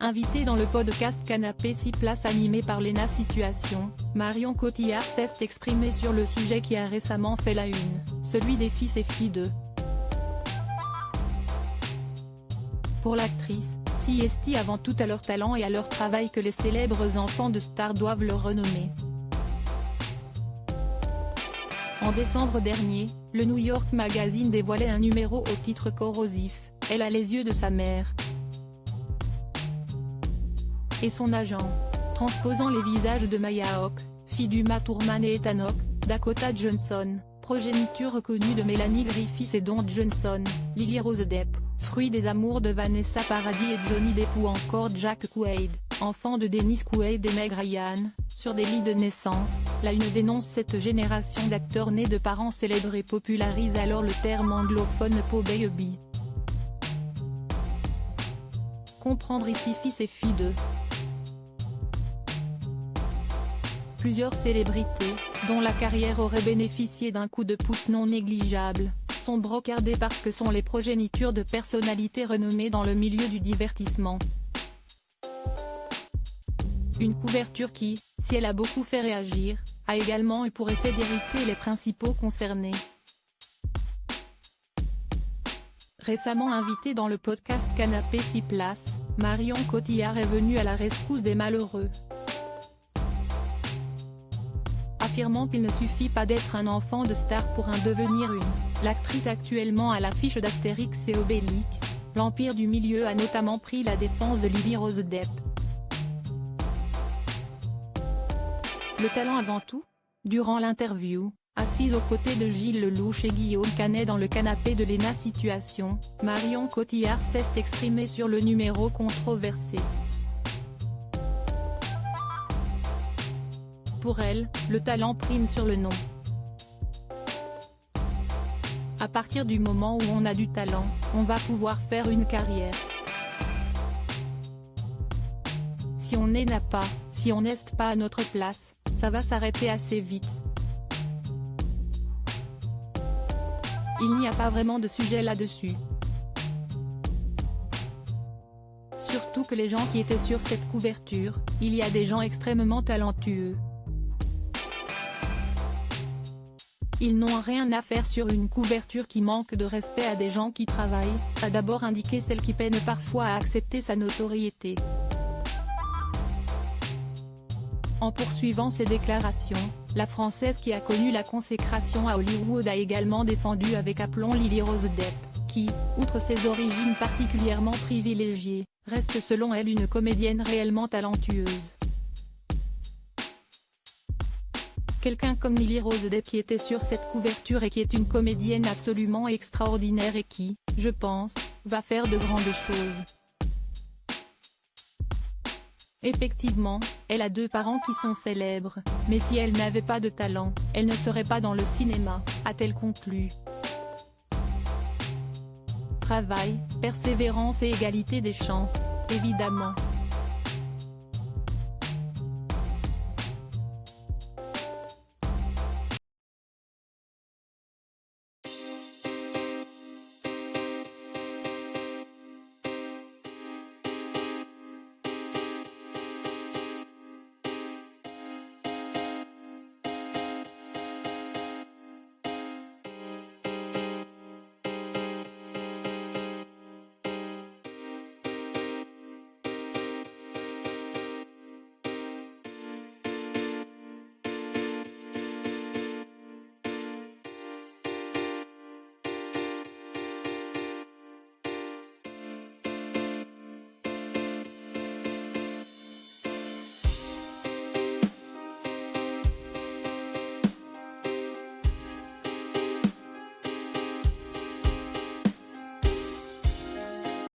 Invitée dans le podcast Canapé 6 places animé par Léna Situation, Marion Cotillard s'est exprimée sur le sujet qui a récemment fait la une, celui des fils et filles de. Pour l'actrice, si est avant tout à leur talent et à leur travail que les célèbres enfants de stars doivent leur renommée. En décembre dernier, le New York Magazine dévoilait un numéro au titre corrosif, « Elle a les yeux de sa mère » et son agent, transposant les visages de Maya Hawke, fille d'Uma Thurman et Ethan Hawke, Dakota Johnson, progéniture reconnue de Melanie Griffith et Don Johnson, Lily Rose Depp, fruit des amours de Vanessa Paradis et Johnny Depp ou encore Jack Quaid, enfant de Dennis Quaid et Meg Ryan. Sur des lits de naissance, la Une dénonce cette génération d'acteurs nés de parents célèbres et popularise alors le terme anglophone po baby. Comprendre ici fils et filles de. Plusieurs célébrités, dont la carrière aurait bénéficié d'un coup de pouce non négligeable, sont brocardées parce que sont les progénitures de personnalités renommées dans le milieu du divertissement. Une couverture qui, si elle a beaucoup fait réagir, a également eu pour effet d'irriter les principaux concernés. Récemment invitée dans le podcast Canapé 6 places, Marion Cotillard est venue à la rescousse des malheureux. Affirmant qu'il ne suffit pas d'être un enfant de star pour en devenir une, l'actrice actuellement à l'affiche d'Astérix et Obélix, l'Empire du Milieu a notamment pris la défense de Lily Rose Depp. Le talent avant tout. Durant l'interview, assise aux côtés de Gilles Lelouch et Guillaume Canet dans le canapé de Léna Situation, Marion Cotillard s'est exprimée sur le numéro controversé. Pour elle, le talent prime sur le nom. À partir du moment où on a du talent, on va pouvoir faire une carrière. Si on n'a pas, si on n'est pas à notre place, ça va s'arrêter assez vite. Il n'y a pas vraiment de sujet là-dessus. Surtout que les gens qui étaient sur cette couverture, il y a des gens extrêmement talentueux. Ils n'ont rien à faire sur une couverture qui manque de respect à des gens qui travaillent, a d'abord indiqué celle qui peine parfois à accepter sa notoriété. En poursuivant ses déclarations, la Française qui a connu la consécration à Hollywood a également défendu avec aplomb Lily Rose Depp, qui, outre ses origines particulièrement privilégiées, reste selon elle une comédienne réellement talentueuse. Quelqu'un comme Lily Rose Depp qui était sur cette couverture et qui est une comédienne absolument extraordinaire et qui, je pense, va faire de grandes choses. Effectivement, elle a deux parents qui sont célèbres, mais si elle n'avait pas de talent, elle ne serait pas dans le cinéma, a-t-elle conclu. Travail, persévérance et égalité des chances, évidemment.